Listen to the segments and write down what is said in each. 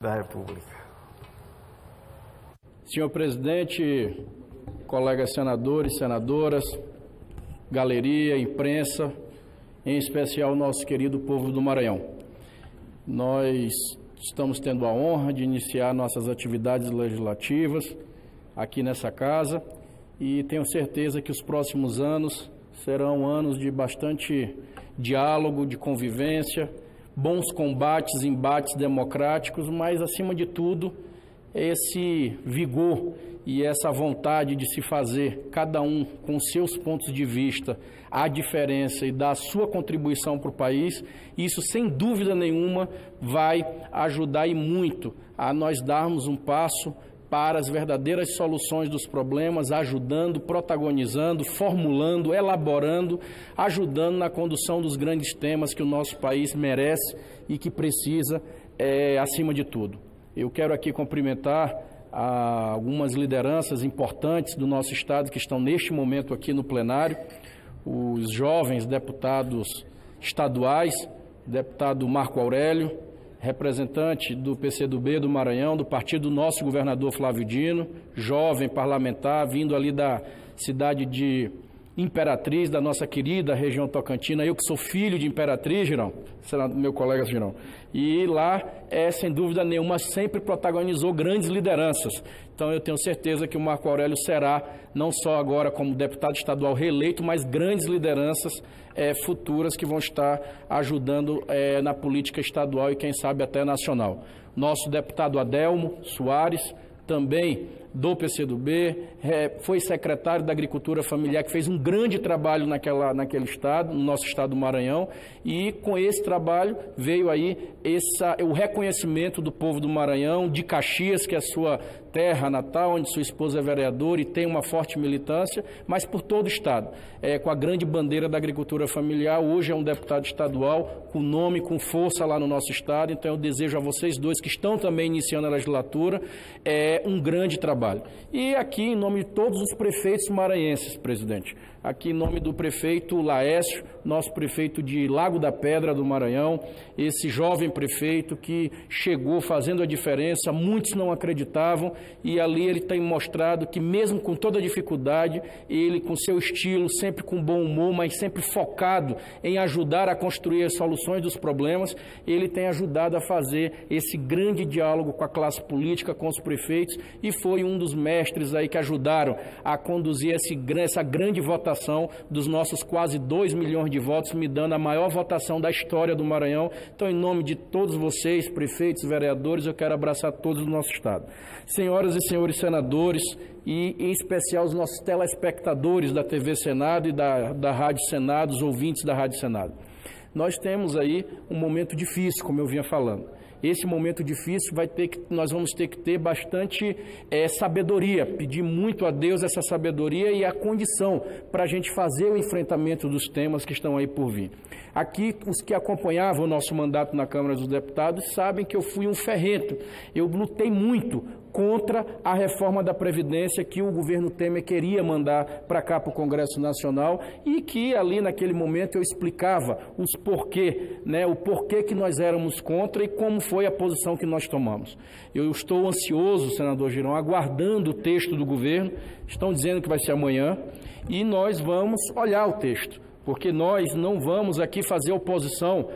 da República. Senhor presidente, colegas senadores, senadoras, galeria, imprensa, em especial nosso querido povo do Maranhão. Nós estamos tendo a honra de iniciar nossas atividades legislativas aqui nessa casa e tenho certeza que os próximos anos serão anos de bastante diálogo, de convivência, bons combates, embates democráticos, mas, acima de tudo, esse vigor e essa vontade de se fazer, cada um com seus pontos de vista, a diferença e dar a sua contribuição para o país, isso, sem dúvida nenhuma, vai ajudar e muito a nós darmos um passo para as verdadeiras soluções dos problemas, ajudando, protagonizando, formulando, elaborando, ajudando na condução dos grandes temas que o nosso país merece e que precisa, acima de tudo. Eu quero aqui cumprimentar algumas lideranças importantes do nosso Estado que estão neste momento aqui no plenário, os jovens deputados estaduais, deputado Marco Aurélio, representante do PCdoB do Maranhão, do partido do nosso governador Flávio Dino, jovem parlamentar, vindo ali da cidade de Imperatriz, da nossa querida região tocantina. Eu que sou filho de Imperatriz, Girão, meu colega Girão, e lá, sem dúvida nenhuma, sempre protagonizou grandes lideranças. Então eu tenho certeza que o Marco Aurélio será, não só agora como deputado estadual reeleito, mas grandes lideranças futuras que vão estar ajudando na política estadual e, quem sabe, até nacional. Nosso deputado Adelmo Soares, também do PCdoB, foi secretário da Agricultura Familiar, que fez um grande trabalho naquele estado, no nosso estado do Maranhão, e com esse trabalho veio aí o reconhecimento do povo do Maranhão, de Caxias, que é a sua terra natal, onde sua esposa é vereadora e tem uma forte militância, mas por todo o estado, com a grande bandeira da agricultura familiar. Hoje é um deputado estadual com nome, com força lá no nosso estado. Então eu desejo a vocês dois, que estão também iniciando a legislatura, um grande trabalho. E aqui, em nome de todos os prefeitos maranhenses, presidente, aqui em nome do prefeito Laércio, nosso prefeito de Lago da Pedra do Maranhão, esse jovem prefeito que chegou fazendo a diferença, muitos não acreditavam, e ali ele tem mostrado que, mesmo com toda a dificuldade, ele, com seu estilo, sempre com bom humor, mas sempre focado em ajudar a construir as soluções dos problemas, ele tem ajudado a fazer esse grande diálogo com a classe política, com os prefeitos, e foi um dos mestres aí que ajudaram a conduzir essa grande votação dos nossos quase 2 milhões de votos, me dando a maior votação da história do Maranhão. Então, em nome de todos vocês, prefeitos, vereadores, eu quero abraçar todos do nosso estado. Senhoras e senhores senadores, e em especial os nossos telespectadores da TV Senado e da Rádio Senado, os ouvintes da Rádio Senado. Nós temos aí um momento difícil, como eu vinha falando. Esse momento difícil nós vamos ter que ter bastante sabedoria, pedir muito a Deus essa sabedoria e a condição para a gente fazer o enfrentamento dos temas que estão aí por vir. Aqui, os que acompanhavam o nosso mandato na Câmara dos Deputados sabem que eu fui um ferrento. Eu lutei muito contra a reforma da Previdência que o governo Temer queria mandar para cá, para o Congresso Nacional, e que ali naquele momento eu explicava o porquê que nós éramos contra e como foi a posição que nós tomamos. Eu estou ansioso, senador Girão, aguardando o texto do governo, estão dizendo que vai ser amanhã, e nós vamos olhar o texto, porque nós não vamos aqui fazer oposição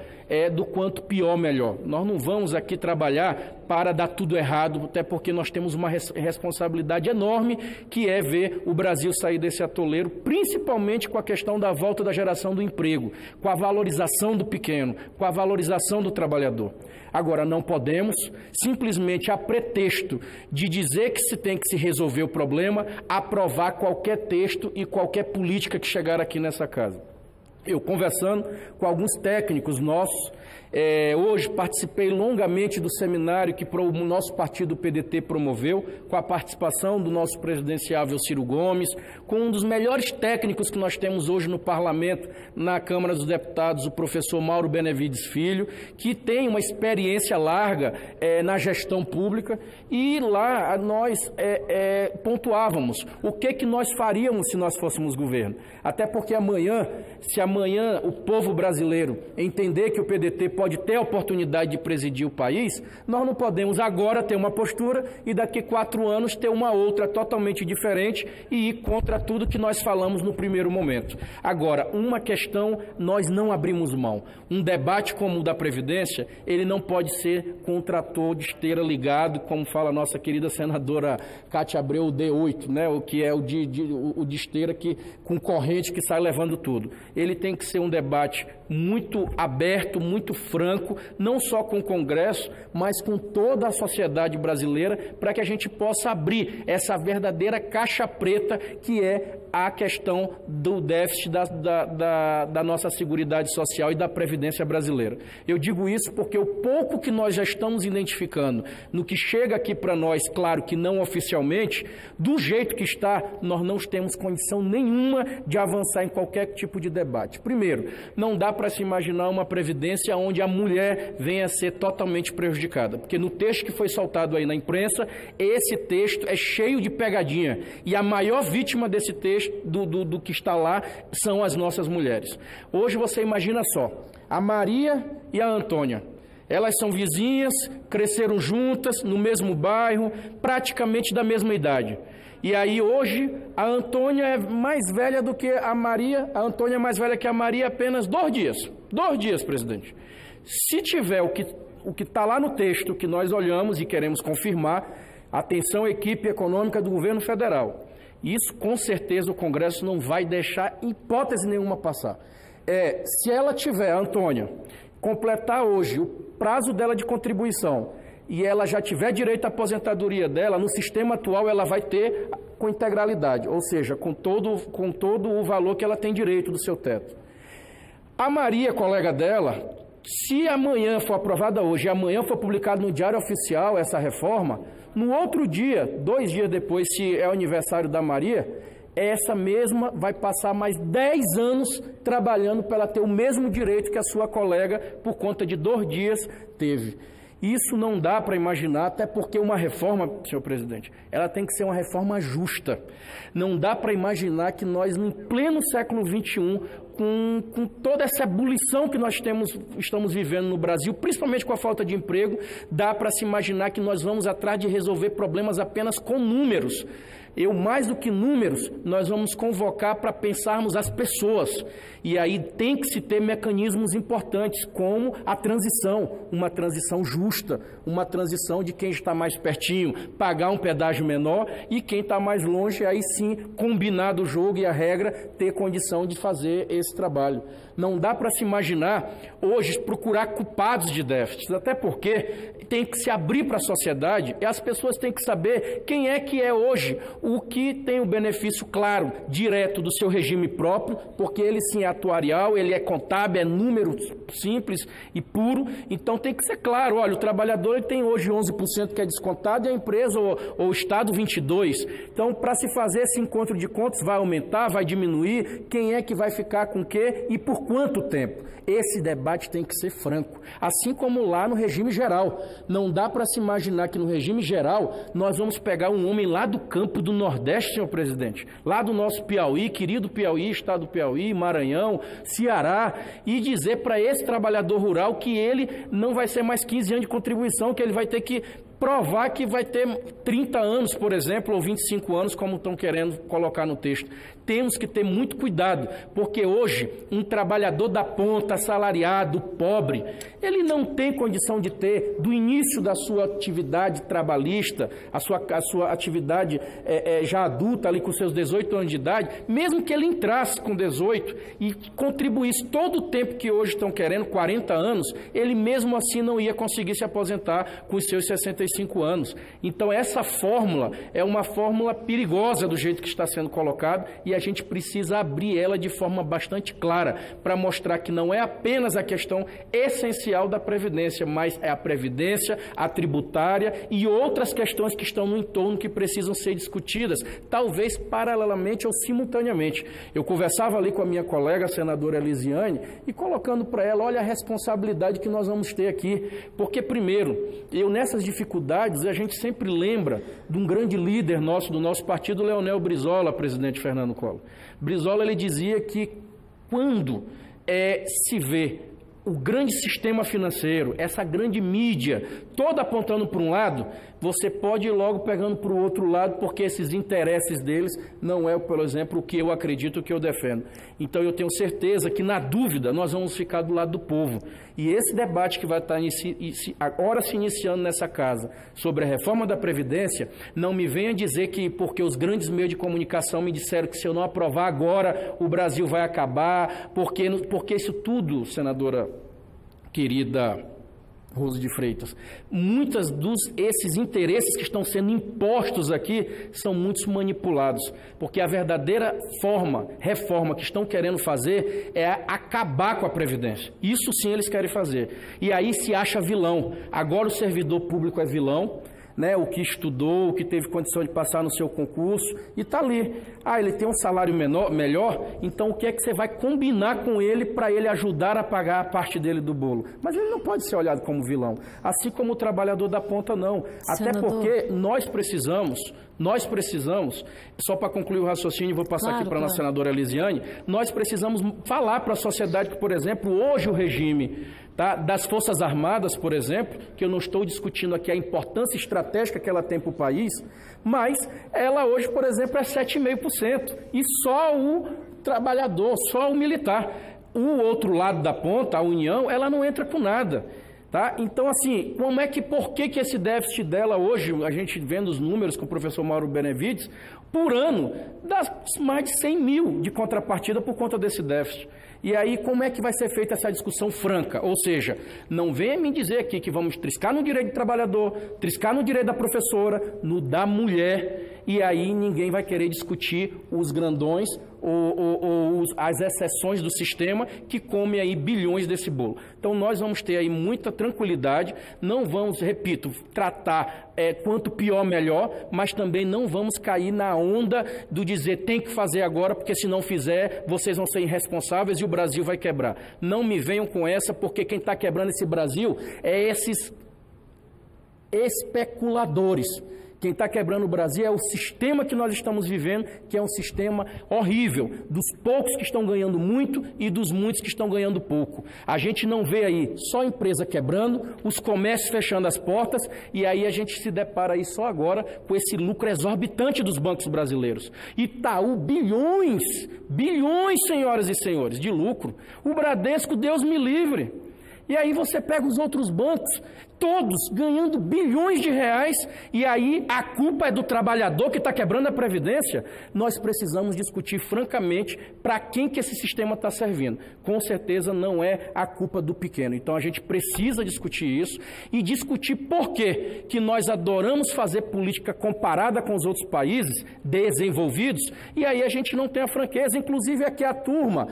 do quanto pior, melhor. Nós não vamos aqui trabalhar para dar tudo errado, até porque nós temos uma responsabilidade enorme, que é ver o Brasil sair desse atoleiro, principalmente com a questão da volta da geração do emprego, com a valorização do pequeno, com a valorização do trabalhador. Agora, não podemos, simplesmente a pretexto de dizer que se tem que se resolver o problema, aprovar qualquer texto e qualquer política que chegar aqui nessa casa. Eu, conversando com alguns técnicos nossos, hoje participei longamente do seminário que o nosso partido, o PDT, promoveu, com a participação do nosso presidenciável Ciro Gomes, com um dos melhores técnicos que nós temos hoje no parlamento, na Câmara dos Deputados, o professor Mauro Benevides Filho, que tem uma experiência larga na gestão pública, e lá nós pontuávamos o que nós faríamos se nós fôssemos governo. Até porque se amanhã amanhã o povo brasileiro entender que o PDT pode ter a oportunidade de presidir o país, nós não podemos agora ter uma postura e daqui 4 anos ter uma outra totalmente diferente e ir contra tudo que nós falamos no primeiro momento. Agora, uma questão nós não abrimos mão. Um debate como o da Previdência, ele não pode ser com um trator de esteira ligado, como fala a nossa querida senadora Cátia Abreu, o D8, né? O que é o de esteira com corrente que sai levando tudo. Ele tem que ser um debate muito aberto, muito franco, não só com o Congresso, mas com toda a sociedade brasileira, para que a gente possa abrir essa verdadeira caixa preta que é a questão do déficit da nossa Seguridade Social e da Previdência brasileira. Eu digo isso porque o pouco que nós já estamos identificando no que chega aqui para nós, claro que não oficialmente, do jeito que está, nós não temos condição nenhuma de avançar em qualquer tipo de debate. Primeiro, não dá para se imaginar uma Previdência onde a mulher venha a ser totalmente prejudicada, porque no texto que foi soltado aí na imprensa, esse texto é cheio de pegadinha, e a maior vítima desse texto, do que está lá, são as nossas mulheres. Hoje você imagina só, a Maria e a Antônia, elas são vizinhas, cresceram juntas, no mesmo bairro, praticamente da mesma idade. E aí hoje a Antônia é mais velha do que a Maria, a Antônia é mais velha que a Maria apenas 2 dias. 2 dias, presidente. Se tiver o que está lá no texto que nós olhamos e queremos confirmar, atenção equipe econômica do governo federal, isso com certeza o Congresso não vai deixar hipótese nenhuma passar. Se ela tiver, a Antônia, completar hoje o prazo dela de contribuição e ela já tiver direito à aposentadoria dela, no sistema atual ela vai ter com integralidade, ou seja, com todo o valor que ela tem direito do seu teto. A Maria, colega dela, se amanhã for aprovada hoje e amanhã for publicado no Diário Oficial essa reforma, no outro dia, 2 dias depois, se é o aniversário da Maria, essa mesma vai passar mais 10 anos trabalhando para ela ter o mesmo direito que a sua colega, por conta de 2 dias, teve. Isso não dá para imaginar, até porque uma reforma, senhor presidente, ela tem que ser uma reforma justa. Não dá para imaginar que nós, em pleno século XXI, com toda essa ebulição que nós estamos vivendo no Brasil, principalmente com a falta de emprego, dá para se imaginar que nós vamos atrás de resolver problemas apenas com números. Mais do que números, nós vamos convocar para pensarmos as pessoas. E aí tem que se ter mecanismos importantes, como a transição, uma transição justa, uma transição de quem está mais pertinho pagar um pedágio menor e quem está mais longe, aí sim, combinado o jogo e a regra, ter condição de fazer esse trabalho. Não dá para se imaginar hoje procurar culpados de déficits, até porque tem que se abrir para a sociedade e as pessoas têm que saber quem é que é hoje o que tem o benefício claro, direto do seu regime próprio, porque ele sim é atuarial, ele é contábil, é número simples e puro, então tem que ser claro, olha, o trabalhador ele tem hoje 11% que é descontado e a empresa ou o Estado 22%. Então, para se fazer esse encontro de contas, vai aumentar, vai diminuir, quem é que vai ficar com o quê e por quanto tempo? Esse debate tem que ser franco, assim como lá no regime geral. Não dá para se imaginar que no regime geral nós vamos pegar um homem lá do campo do Nordeste, senhor presidente, lá do nosso Piauí, querido Piauí, estado do Piauí, Maranhão, Ceará, e dizer para esse trabalhador rural que ele não vai ser mais 15 anos de contribuição, que ele vai ter que provar que vai ter 30 anos, por exemplo, ou 25 anos, como estão querendo colocar no texto. Temos que ter muito cuidado, porque hoje um trabalhador da ponta, assalariado, pobre, ele não tem condição de ter, do início da sua atividade trabalhista, a sua atividade já adulta, ali com seus 18 anos de idade, mesmo que ele entrasse com 18 e contribuísse todo o tempo que hoje estão querendo, 40 anos, ele mesmo assim não ia conseguir se aposentar com os seus 65 anos. Então essa fórmula é uma fórmula perigosa do jeito que está sendo colocado e a gente precisa abrir ela de forma bastante clara para mostrar que não é apenas a questão essencial da Previdência, mas é a Previdência, a tributária e outras questões que estão no entorno que precisam ser discutidas, talvez paralelamente ou simultaneamente. Eu conversava ali com a minha colega, a senadora Elisiane, e colocando para ela, olha a responsabilidade que nós vamos ter aqui, porque primeiro, nessas dificuldades, a gente sempre lembra de um grande líder nosso, do nosso partido, Leonel Brizola, presidente Fernando Collor. Brizola, ele dizia que quando se vê o grande sistema financeiro, essa grande mídia, toda apontando para um lado, você pode ir logo pegando para o outro lado, porque esses interesses deles não é, por exemplo, o que eu acredito, o que eu defendo. Então eu tenho certeza que, na dúvida, nós vamos ficar do lado do povo. E esse debate que vai estar agora se iniciando nessa casa, sobre a reforma da Previdência, não me venha dizer que porque os grandes meios de comunicação me disseram que se eu não aprovar agora, o Brasil vai acabar, porque isso tudo, senadora querida Rose de Freitas, muitos esses interesses que estão sendo impostos aqui são muito manipulados, porque a verdadeira reforma que estão querendo fazer é acabar com a Previdência. Isso sim eles querem fazer. E aí se acha vilão. Agora o servidor público é vilão, né, o que estudou, o que teve condição de passar no seu concurso, e está ali. Ele tem um salário melhor, então o que é que você vai combinar com ele para ele ajudar a pagar a parte dele do bolo? Mas ele não pode ser olhado como vilão, assim como o trabalhador da ponta não. Senador. Até porque nós precisamos, só para concluir o raciocínio, vou passar aqui para a nossa senadora Elisiane, nós precisamos falar para a sociedade que, por exemplo, hoje o regime das Forças Armadas, por exemplo, que eu não estou discutindo aqui a importância estratégica que ela tem para o país, mas ela hoje, por exemplo, é 7,5%. E só o trabalhador, só o militar. O outro lado da ponta, a União, ela não entra com nada. Tá? Então, assim, por que esse déficit dela hoje, a gente vendo os números com o professor Mauro Benevides, por ano, dá mais de 100 mil de contrapartida por conta desse déficit. E aí, como é que vai ser feita essa discussão franca? Ou seja, não venha me dizer aqui que vamos triscar no direito do trabalhador, triscar no direito da professora, no da mulher, e aí ninguém vai querer discutir os grandões ou as exceções do sistema que comem aí bilhões desse bolo. Então, nós vamos ter aí muita tranquilidade, não vamos, repito, tratar quanto pior, melhor, mas também não vamos cair na onda do dizer tem que fazer agora, porque se não fizer, vocês vão ser irresponsáveis e o Brasil vai quebrar. Não me venham com essa, porque quem está quebrando esse Brasil é esses especuladores. Quem está quebrando o Brasil é o sistema que nós estamos vivendo, que é um sistema horrível, dos poucos que estão ganhando muito e dos muitos que estão ganhando pouco. A gente não vê aí só empresa quebrando, os comércios fechando as portas, e aí a gente se depara aí só agora com esse lucro exorbitante dos bancos brasileiros. Itaú, bilhões, senhoras e senhores, de lucro. O Bradesco, Deus me livre. E aí você pega os outros bancos, todos ganhando bilhões de reais, e aí a culpa é do trabalhador que está quebrando a Previdência. Nós precisamos discutir francamente para quem que esse sistema está servindo. Com certeza não é a culpa do pequeno. Então a gente precisa discutir isso e discutir por quê que nós adoramos fazer política comparada com os outros países desenvolvidos, e aí a gente não tem a franqueza. Inclusive aqui a turma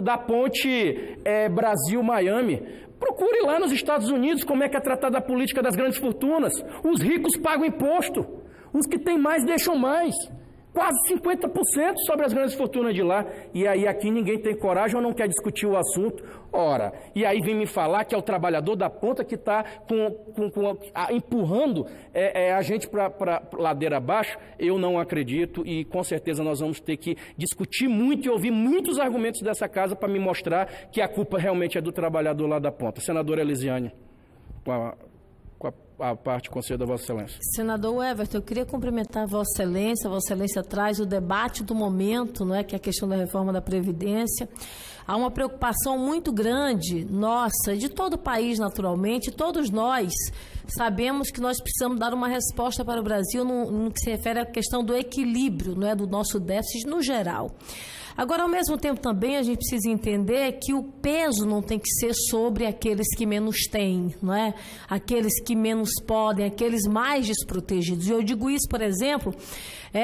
da ponte Brasil-Miami. Procure lá nos Estados Unidos como é que é tratada a política das grandes fortunas. Os ricos pagam imposto, os que têm mais deixam mais. Quase 50% sobre as grandes fortunas de lá. E aí aqui ninguém tem coragem ou não quer discutir o assunto. Ora, e aí vem me falar que é o trabalhador da ponta que está empurrando a gente para ladeira abaixo. Eu não acredito e com certeza nós vamos ter que discutir muito e ouvir muitos argumentos dessa casa para me mostrar que a culpa realmente é do trabalhador lá da ponta. Senadora Elisiane, a parte conceda a Vossa Excelência. Senador Everton, eu queria cumprimentar a Vossa Excelência traz o debate do momento, não é, que é a questão da reforma da Previdência. Há uma preocupação muito grande, nossa, de todo o país naturalmente, todos nós sabemos que nós precisamos dar uma resposta para o Brasil no que se refere à questão do equilíbrio, não é, do nosso déficit no geral. Agora, ao mesmo tempo, também a gente precisa entender que o peso não tem que ser sobre aqueles que menos têm, não é? Aqueles que menos podem, aqueles mais desprotegidos. E eu digo isso, por exemplo,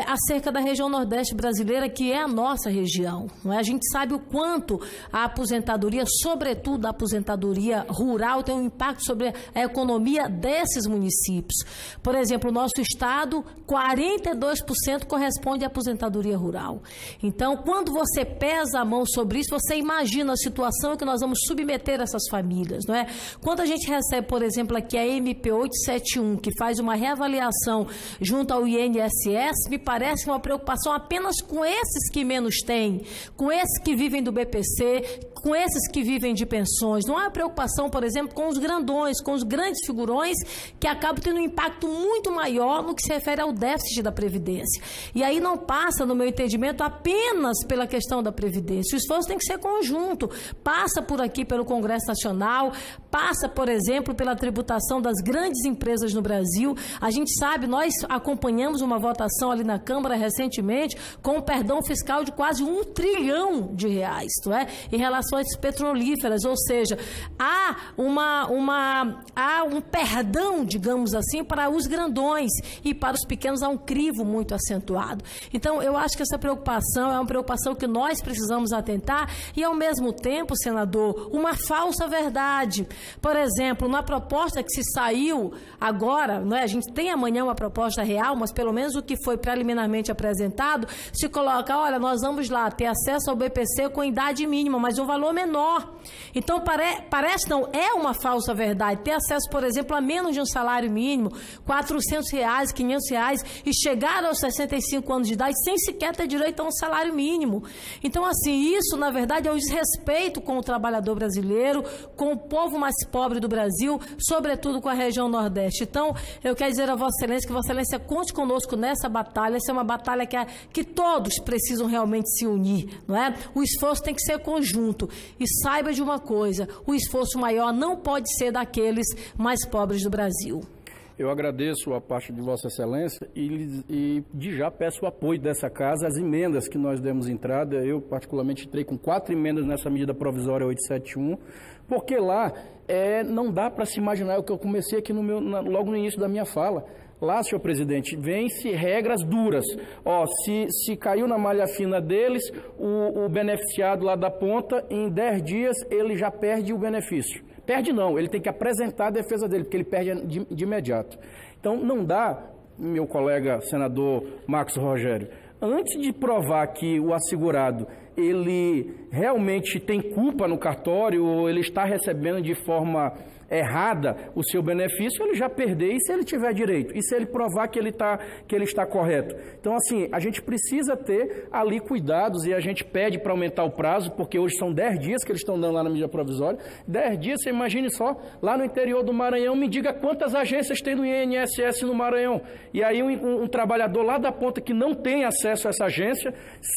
acerca da região Nordeste brasileira, que é a nossa região, não é? A gente sabe o quanto a aposentadoria, sobretudo a aposentadoria rural, tem um impacto sobre a economia desses municípios. Por exemplo, o nosso estado, 42% corresponde à aposentadoria rural. Então, quando você pesa a mão sobre isso, você imagina a situação que nós vamos submeter essas famílias, não é? Quando a gente recebe, por exemplo, aqui a MP 871, que faz uma reavaliação junto ao INSS, me parece uma preocupação apenas com esses que menos têm, com esses que vivem do BPC, com esses que vivem de pensões. Não há preocupação, por exemplo, com os grandões, com os grandes figurões, que acabam tendo um impacto muito maior no que se refere ao déficit da Previdência. E aí não passa, no meu entendimento, apenas pela questão da Previdência. O esforço tem que ser conjunto. Passa por aqui pelo Congresso Nacional, passa, por exemplo, pela tributação das grandes empresas no Brasil. A gente sabe, nós acompanhamos uma votação ali na Câmara recentemente com um perdão fiscal de quase R$1 trilhão, não é? Em relação às petrolíferas, ou seja, há um perdão, digamos assim, para os grandões, e para os pequenos há um crivo muito acentuado. Então, eu acho que essa preocupação é uma preocupação que nós precisamos atentar e, ao mesmo tempo, senador, uma falsa verdade. Por exemplo, na proposta que se saiu agora, não é? A gente tem amanhã uma proposta real, mas pelo menos o que foi preliminarmente apresentado, se coloca, olha, nós vamos lá ter acesso ao BPC com idade mínima, mas um valor menor. Então, parece não, é uma falsa verdade. Ter acesso, por exemplo, a menos de um salário mínimo, R$400, R$500, e chegar aos 65 anos de idade sem sequer ter direito a um salário mínimo. Então, assim, isso, na verdade, é um desrespeito com o trabalhador brasileiro, com o povo mais pobre do Brasil, sobretudo com a região Nordeste. Então, eu quero dizer a Vossa Excelência que Vossa Excelência conte conosco nessa batalha. Essa é uma batalha que todos precisam realmente se unir, não é? O esforço tem que ser conjunto. E saiba de uma coisa, o esforço maior não pode ser daqueles mais pobres do Brasil. Eu agradeço a parte de Vossa Excelência e de já peço o apoio dessa casa às emendas que nós demos entrada. Eu, particularmente, entrei com 4 emendas nessa medida provisória 871, porque lá não dá para se imaginar, é o que eu comecei aqui logo no início da minha fala. Lá, senhor presidente, vence regras duras. Se caiu na malha fina deles, o beneficiado lá da ponta, em 10 dias, ele já perde o benefício. Perde não, ele tem que apresentar a defesa dele, porque ele perde de imediato. Então, não dá, meu colega senador Marcos Rogério, antes de provar que o assegurado ele realmente tem culpa no cartório, ou ele está recebendo de forma errada o seu benefício, ele já perdeu, e se ele tiver direito? E se ele provar que ele está correto? Então, assim, a gente precisa ter ali cuidados, e a gente pede para aumentar o prazo, porque hoje são 10 dias que eles estão dando lá na medida provisória. 10 dias, você imagine só, lá no interior do Maranhão, me diga quantas agências tem no INSS no Maranhão. E aí um trabalhador lá da ponta que não tem acesso a essa agência,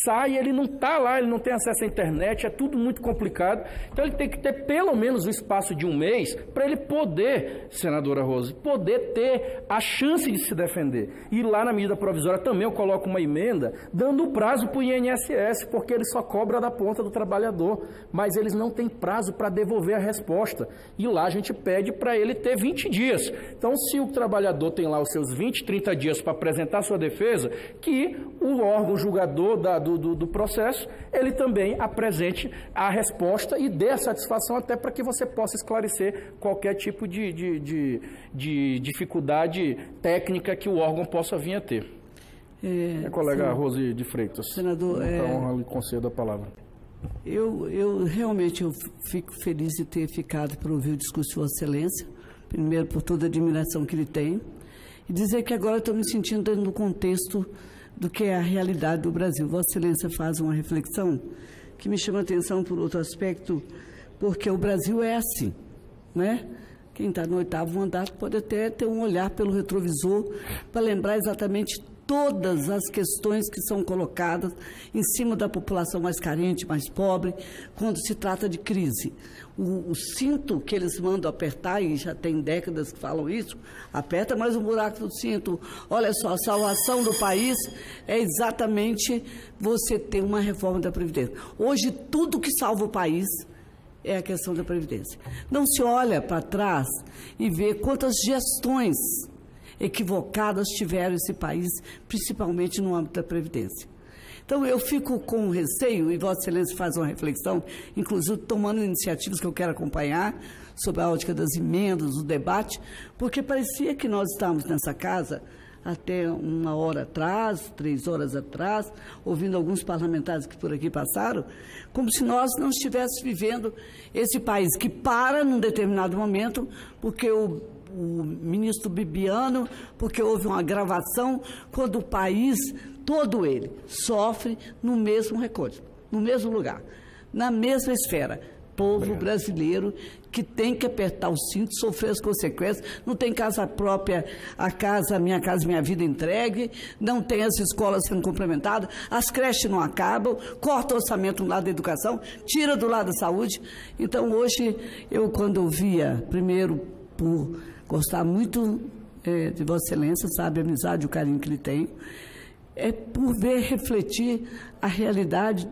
sai, ele não está lá, ele não tem acesso à internet, é tudo muito complicado. Então, ele tem que ter pelo menos o espaço de um mês para ele poder, senadora Rose, poder ter a chance de se defender. E lá na medida provisória também eu coloco uma emenda dando prazo para o INSS, porque ele só cobra da ponta do trabalhador, mas eles não têm prazo para devolver a resposta. E lá a gente pede para ele ter 20 dias. Então, se o trabalhador tem lá os seus 20, 30 dias para apresentar sua defesa, que o órgão julgador do processo, ele também apresente a resposta e dê a satisfação, até para que você possa esclarecer qualquer tipo de dificuldade técnica que o órgão possa vir a ter. Minha colega Rose de Freitas. Senador, então, lhe concedo a palavra. Eu realmente fico feliz de ter ficado para ouvir o discurso de Vossa Excelência, primeiro por toda a admiração que ele tem, e dizer que agora estou me sentindo dentro do contexto do que é a realidade do Brasil. Vossa Excelência faz uma reflexão que me chama a atenção por outro aspecto, porque o Brasil é assim, né? Quem está no 8º mandato pode até ter um olhar pelo retrovisor para lembrar exatamente todas as questões que são colocadas em cima da população mais carente, mais pobre, quando se trata de crise. O cinto que eles mandam apertar, e já tem décadas que falam isso, aperta mais um buraco do cinto. Olha só, a salvação do país é exatamente você ter uma reforma da Previdência. Hoje, tudo que salva o país é a questão da Previdência. Não se olha para trás e vê quantas gestões equivocadas tiveram esse país, principalmente no âmbito da Previdência. Então, eu fico com receio, e Vossa Excelência faz uma reflexão, inclusive tomando iniciativas que eu quero acompanhar, sobre a ótica das emendas, o debate, porque parecia que nós estávamos nessa casa até 1 hora atrás, 3 horas atrás, ouvindo alguns parlamentares que por aqui passaram, como se nós não estivéssemos vivendo esse país que para num determinado momento, porque o ministro Bibiano, porque houve uma gravação, quando o país, todo ele, sofre no mesmo recorte, no mesmo lugar, na mesma esfera. Povo brasileiro que tem que apertar o cinto, sofrer as consequências, não tem casa própria, a Minha Vida entregue, não tem as escolas sendo complementadas, as creches não acabam, corta o orçamento do lado da educação, tira do lado da saúde. Então, hoje, eu quando via, primeiro, por gostar muito de Vossa Excelência, sabe, a amizade e o carinho que ele tem, é por ver refletir a realidade,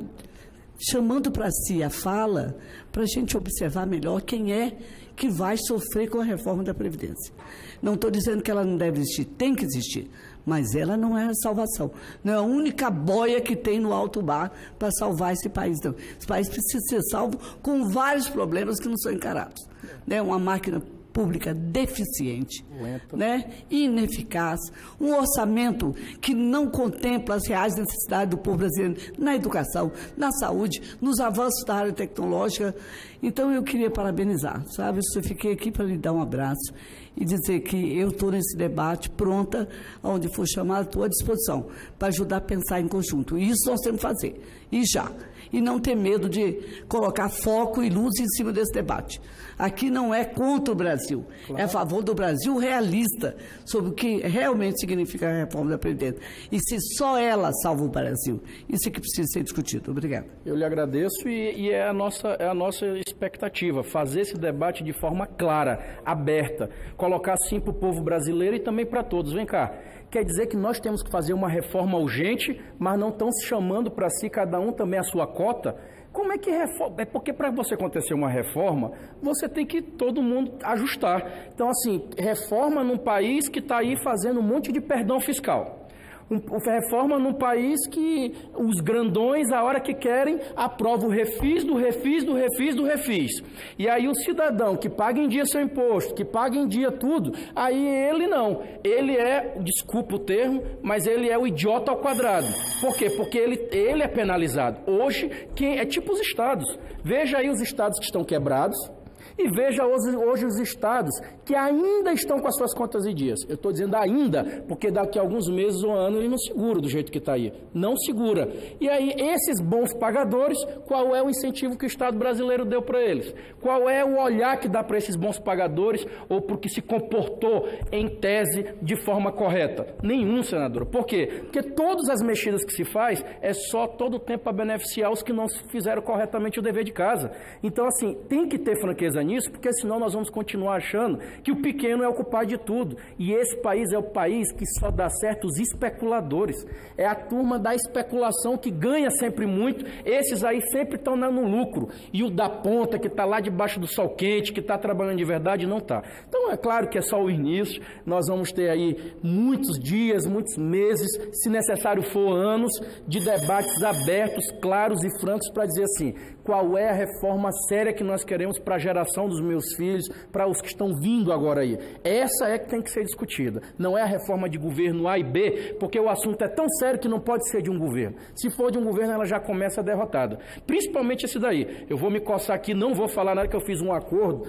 chamando para si a fala, para a gente observar melhor quem é que vai sofrer com a reforma da Previdência. Não estou dizendo que ela não deve existir, tem que existir, mas ela não é a salvação. Não é a única boia que tem no alto mar para salvar esse país. Não. Esse país precisa ser salvo com vários problemas que não são encarados. Né? Uma máquina pública deficiente, né? Ineficaz, um orçamento que não contempla as reais necessidades do povo brasileiro na educação, na saúde, nos avanços da área tecnológica. Então, eu queria parabenizar, sabe? Eu fiquei aqui para lhe dar um abraço e dizer que eu estou nesse debate pronta, onde for chamado, estou à disposição para ajudar a pensar em conjunto. E isso nós temos que fazer, e já. E não ter medo de colocar foco e luz em cima desse debate. Aqui não é contra o Brasil, claro. É a favor do Brasil realista, sobre o que realmente significa a reforma da Previdência. E se só ela salva o Brasil. Isso é que precisa ser discutido. Obrigado. Eu lhe agradeço e é a nossa expectativa, fazer esse debate de forma clara, aberta, colocar sim para o povo brasileiro e também para todos. Vem cá. Quer dizer que nós temos que fazer uma reforma urgente, mas não estão se chamando para si, cada um também a sua cota? Como é que reforma? É porque para você acontecer uma reforma, você tem que todo mundo ajustar. Então, assim, reforma num país que está aí fazendo um monte de perdão fiscal. Reforma num país que os grandões, a hora que querem, aprovam o refis do refis do refis do refis. E aí o cidadão que paga em dia seu imposto, que paga em dia tudo, aí ele não. Ele é, desculpa o termo, mas ele é o idiota ao quadrado. Por quê? Porque ele é penalizado. Hoje, é tipo os estados. Veja aí os estados que estão quebrados. E veja hoje os estados que ainda estão com as suas contas em dias. Eu estou dizendo ainda, porque daqui a alguns meses ou anos ele não segura do jeito que está aí. Não segura. E aí, esses bons pagadores, qual é o incentivo que o Estado brasileiro deu para eles? Qual é o olhar que dá para esses bons pagadores ou para o que se comportou, em tese, de forma correta? Nenhum, senador. Por quê? Porque todas as mexidas que se faz é só todo o tempo para beneficiar os que não fizeram corretamente o dever de casa. Então, assim, tem que ter franqueza nisso, porque senão nós vamos continuar achando que o pequeno é o culpado de tudo. E esse país é o país que só dá certo os especuladores. É a turma da especulação que ganha sempre muito, esses aí sempre estão no lucro. E o da ponta, que está lá debaixo do sol quente, que está trabalhando de verdade, não está. Então, é claro que é só o início, nós vamos ter aí muitos dias, muitos meses, se necessário for anos, de debates abertos, claros e francos para dizer assim, qual é a reforma séria que nós queremos para a geração dos meus filhos, para os que estão vindo agora aí. Essa é que tem que ser discutida. Não é a reforma de governo A e B, porque o assunto é tão sério que não pode ser de um governo. Se for de um governo, ela já começa derrotada. Principalmente esse daí. Eu vou me coçar aqui, não vou falar nada, que eu fiz um acordo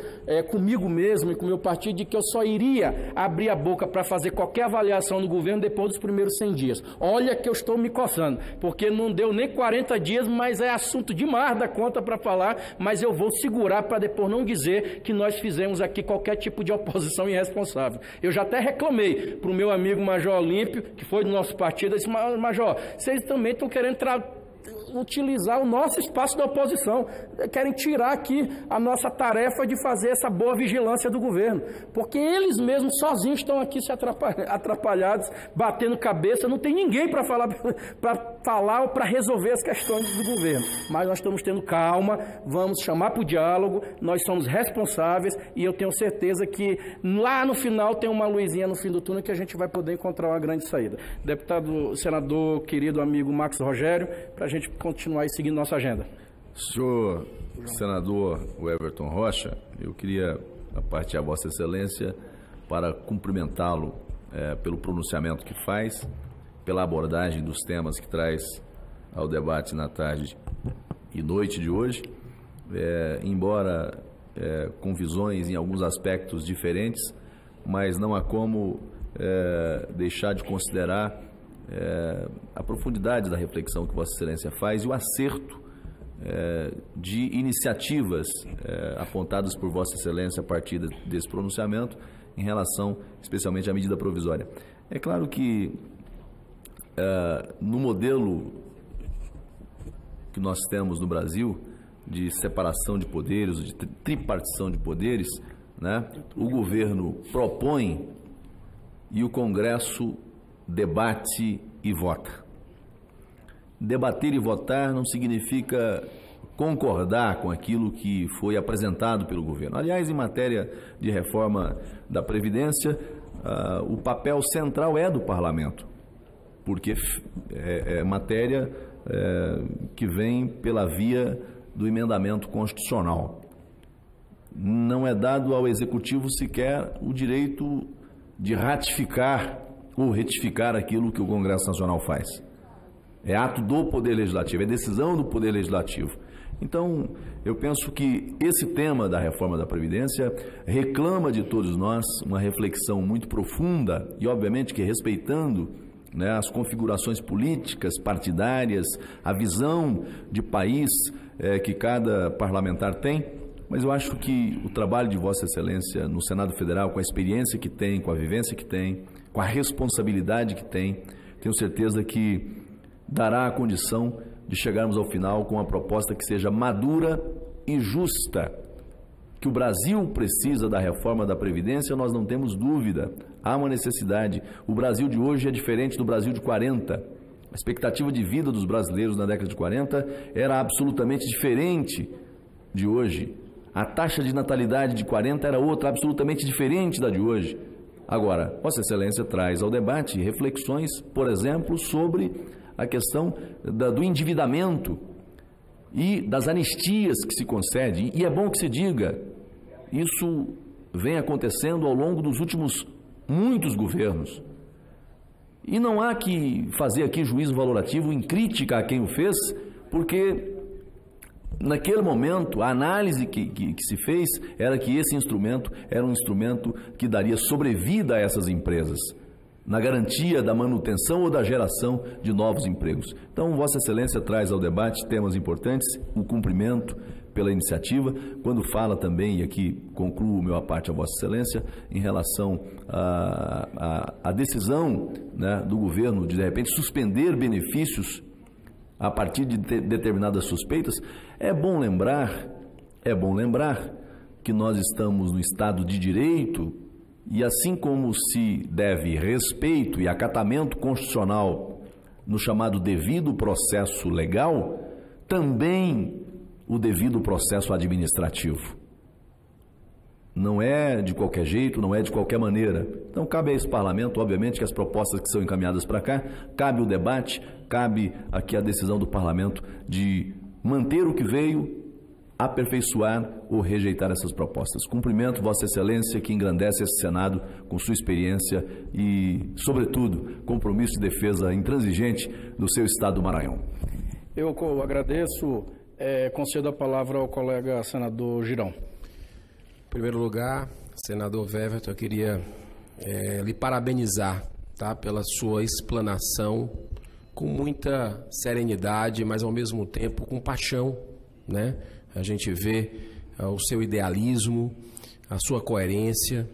comigo mesmo e com o meu partido de que eu só iria abrir a boca para fazer qualquer avaliação do governo depois dos primeiros 100 dias. Olha que eu estou me coçando, porque não deu nem 40 dias, mas é assunto demais da conta para falar, mas eu vou segurar para depois não dizer que nós fizemos aqui qualquer tipo de oposição irresponsável. Eu já até reclamei para o meu amigo Major Olímpio, que foi do nosso partido, eu disse, Major, vocês também estão querendo utilizar o nosso espaço da oposição, querem tirar aqui a nossa tarefa de fazer essa boa vigilância do governo, porque eles mesmos sozinhos estão aqui se atrapalhados, batendo cabeça, não tem ninguém para falar ou para resolver as questões do governo, mas nós estamos tendo calma, vamos chamar para o diálogo, nós somos responsáveis e eu tenho certeza que lá no final tem uma luzinha no fim do túnel que a gente vai poder encontrar uma grande saída. Deputado, senador, querido amigo Max Rogério, para a gente continuar aí seguindo nossa agenda. Senhor senador Everton Rocha, eu queria, a parte de Vossa Excelência, para cumprimentá-lo pelo pronunciamento que faz, pela abordagem dos temas que traz ao debate na tarde e noite de hoje, embora com visões em alguns aspectos diferentes, mas não há como deixar de considerar a profundidade da reflexão que Vossa Excelência faz e o acerto de iniciativas apontadas por Vossa Excelência a partir desse pronunciamento em relação especialmente à medida provisória. É claro que no modelo que nós temos no Brasil de separação de poderes, de tripartição de poderes, né, o governo propõe e o Congresso debate e vota. Debater e votar não significa concordar com aquilo que foi apresentado pelo governo. Aliás, em matéria de reforma da Previdência, o papel central é do Parlamento, porque é matéria que vem pela via do emendamento constitucional. Não é dado ao Executivo sequer o direito de ratificar ou retificar aquilo que o Congresso Nacional faz. É ato do Poder Legislativo, é decisão do Poder Legislativo. Então, eu penso que esse tema da reforma da Previdência reclama de todos nós uma reflexão muito profunda e, obviamente, que respeitando, né, as configurações políticas, partidárias, a visão de país que cada parlamentar tem, mas eu acho que o trabalho de Vossa Excelência no Senado Federal, com a experiência que tem, com a vivência que tem, com a responsabilidade que tem, tenho certeza que dará a condição de chegarmos ao final com uma proposta que seja madura e justa. Que o Brasil precisa da reforma da Previdência, nós não temos dúvida. Há uma necessidade. O Brasil de hoje é diferente do Brasil de 40. A expectativa de vida dos brasileiros na década de 40 era absolutamente diferente de hoje. A taxa de natalidade de 40 era outra, absolutamente diferente da de hoje. Agora, Vossa Excelência traz ao debate reflexões, por exemplo, sobre a questão do endividamento e das anistias que se concedem. E é bom que se diga, isso vem acontecendo ao longo dos últimos muitos governos. E não há que fazer aqui juízo valorativo em crítica a quem o fez, porque naquele momento a análise que se fez era que esse instrumento era um instrumento que daria sobrevida a essas empresas, na garantia da manutenção ou da geração de novos empregos. Então, Vossa Excelência traz ao debate temas importantes, o cumprimento pela iniciativa, quando fala também, e aqui concluo meu parte a Vossa Excelência, em relação à decisão, né, do governo de repente, suspender benefícios a partir de determinadas suspeitas. É bom lembrar que nós estamos no Estado de Direito e assim como se deve respeito e acatamento constitucional no chamado devido processo legal, também o devido processo administrativo. Não é de qualquer jeito, não é de qualquer maneira. Então, cabe a esse parlamento, obviamente, que as propostas que são encaminhadas para cá, cabe o debate, cabe aqui a decisão do parlamento de manter o que veio, aperfeiçoar ou rejeitar essas propostas. Cumprimento Vossa Excelência, que engrandece esse Senado com sua experiência e, sobretudo, compromisso de defesa intransigente do seu Estado do Maranhão. Eu agradeço, concedo a palavra ao colega senador Girão. Em primeiro lugar, senador Weverton, eu queria lhe parabenizar, tá, pela sua explanação com muita serenidade, mas ao mesmo tempo com paixão, né? A gente vê o seu idealismo, a sua coerência,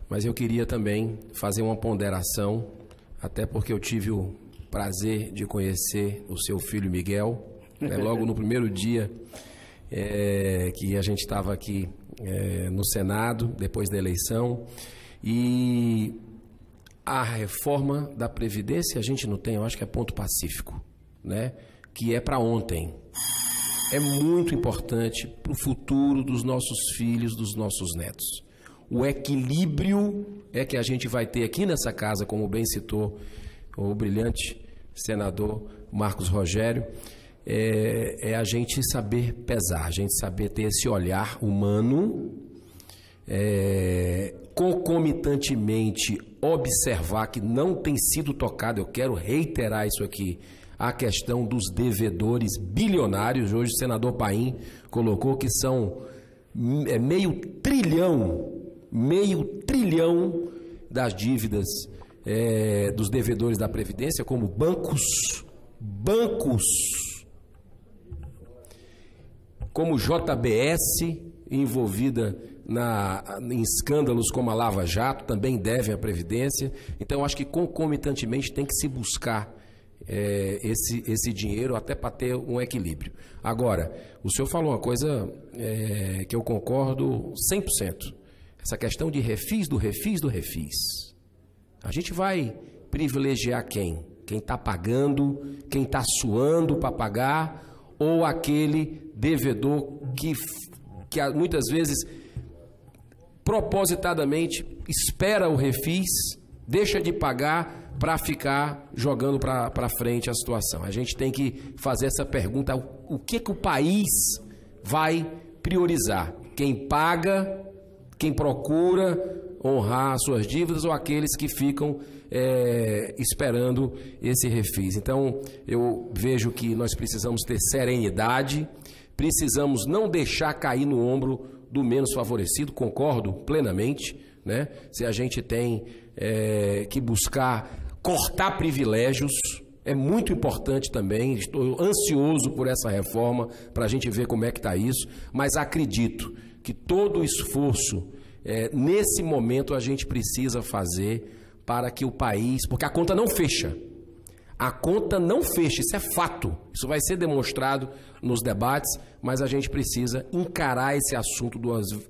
mas eu queria também fazer uma ponderação, até porque eu tive o prazer de conhecer o seu filho Miguel, né, logo no primeiro dia que a gente estava aqui no Senado, depois da eleição, e a reforma da Previdência a gente não tem, eu acho que é ponto pacífico, né, que é para ontem. É muito importante para o futuro dos nossos filhos, dos nossos netos. O equilíbrio é que a gente vai ter aqui nessa casa, como bem citou o brilhante senador Marcos Rogério, é a gente saber pesar, a gente saber ter esse olhar humano concomitantemente observar que não tem sido tocado, eu quero reiterar isso aqui, a questão dos devedores bilionários. Hoje o senador Paim colocou que são meio trilhão das dívidas dos devedores da Previdência, como bancos, como JBS, envolvida em escândalos como a Lava Jato, também devem à Previdência. Então, acho que concomitantemente tem que se buscar esse dinheiro até para ter um equilíbrio. Agora, o senhor falou uma coisa que eu concordo 100%. Essa questão de refis do refis. A gente vai privilegiar quem? Quem está pagando, quem está suando para pagar, ou aquele devedor que muitas vezes propositadamente espera o refis, deixa de pagar para ficar jogando para frente a situação. A gente tem que fazer essa pergunta: o que o país vai priorizar? Quem paga, quem procura honrar suas dívidas, ou aqueles que ficam esperando esse refis? Então, eu vejo que nós precisamos ter serenidade, precisamos não deixar cair no ombro do menos favorecido, concordo plenamente, né? Se a gente tem que buscar cortar privilégios, é muito importante também. Estou ansioso por essa reforma para a gente ver como é que está isso, mas acredito que todo o esforço nesse momento a gente precisa fazer para que o país, porque a conta não fecha. A conta não fecha, isso é fato. Isso vai ser demonstrado nos debates, mas a gente precisa encarar esse assunto de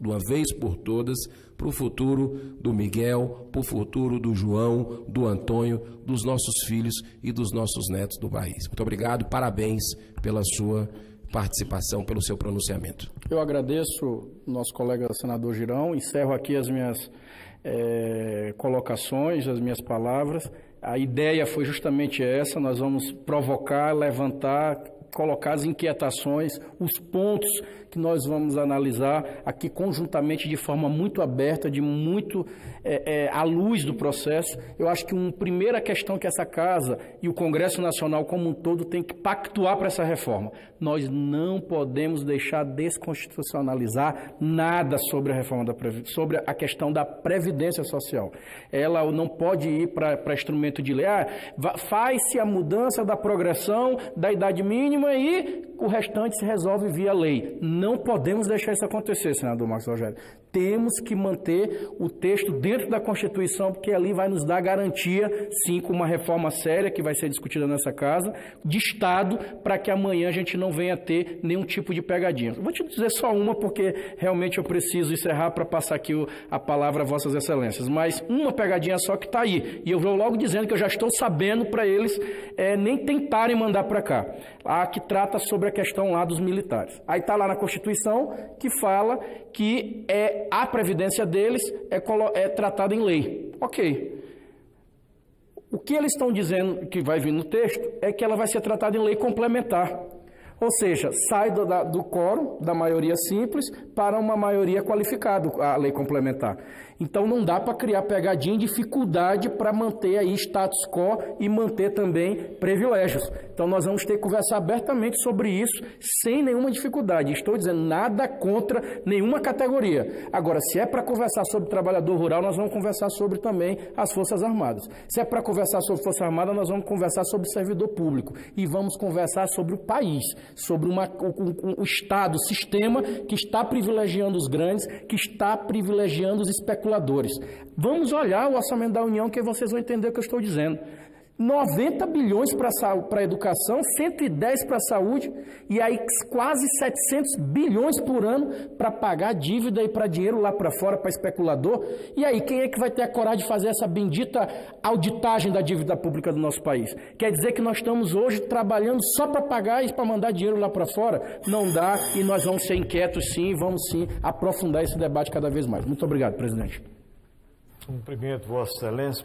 uma vez por todas, para o futuro do Miguel, para o futuro do João, do Antônio, dos nossos filhos e dos nossos netos do país. Muito obrigado, parabéns pela sua participação, pelo seu pronunciamento. Eu agradeço nosso colega senador Girão, encerro aqui as minhas colocações, as minhas palavras. A ideia foi justamente essa: nós vamos provocar, levantar, colocar as inquietações, os pontos que nós vamos analisar aqui conjuntamente de forma muito aberta, de muito à luz do processo. Eu acho que uma primeira questão que essa Casa e o Congresso Nacional como um todo tem que pactuar para essa reforma. Nós não podemos deixar desconstitucionalizar nada sobre a reforma sobre a questão da Previdência Social. Ela não pode ir para instrumento de lei. Faz-se a mudança da progressão da idade mínima e o restante se resolve via lei. Não podemos deixar isso acontecer, senador Marcos Rogério. Temos que manter o texto dentro da Constituição, porque ali vai nos dar garantia, sim, com uma reforma séria que vai ser discutida nessa Casa, de Estado, para que amanhã a gente não venha ter nenhum tipo de pegadinha. Vou te dizer só uma, porque realmente eu preciso encerrar para passar aqui a palavra a Vossas Excelências. Mas uma pegadinha só que está aí. E eu vou logo dizendo que eu já estou sabendo para eles nem tentarem mandar para cá. A que trata sobre a questão lá dos militares. Aí está lá na Constituição que fala que a previdência deles é tratada em lei. Ok. O que eles estão dizendo que vai vir no texto é que ela vai ser tratada em lei complementar. Ou seja, sai do quórum, da maioria simples, para uma maioria qualificada, a lei complementar. Então não dá para criar pegadinha e dificuldade para manter aí status quo e manter também privilégios. Então nós vamos ter que conversar abertamente sobre isso, sem nenhuma dificuldade. Estou dizendo nada contra nenhuma categoria. Agora, se é para conversar sobre trabalhador rural, nós vamos conversar sobre também as Forças Armadas. Se é para conversar sobre Força Armada, nós vamos conversar sobre servidor público. E vamos conversar sobre o país, sobre o Estado, o sistema que está privilegiando os grandes, que está privilegiando os especuladores. Vamos olhar o orçamento da União, que vocês vão entender o que eu estou dizendo. 90 bilhões para a educação, 110 para a saúde, e aí quase 700 bilhões por ano para pagar dívida e para dinheiro lá para fora, para especulador. E aí, quem é que vai ter a coragem de fazer essa bendita auditagem da dívida pública do nosso país? Quer dizer que nós estamos hoje trabalhando só para pagar e para mandar dinheiro lá para fora? Não dá, e nós vamos ser inquietos sim, vamos sim aprofundar esse debate cada vez mais. Muito obrigado, presidente. Cumprimento Vossa Excelência.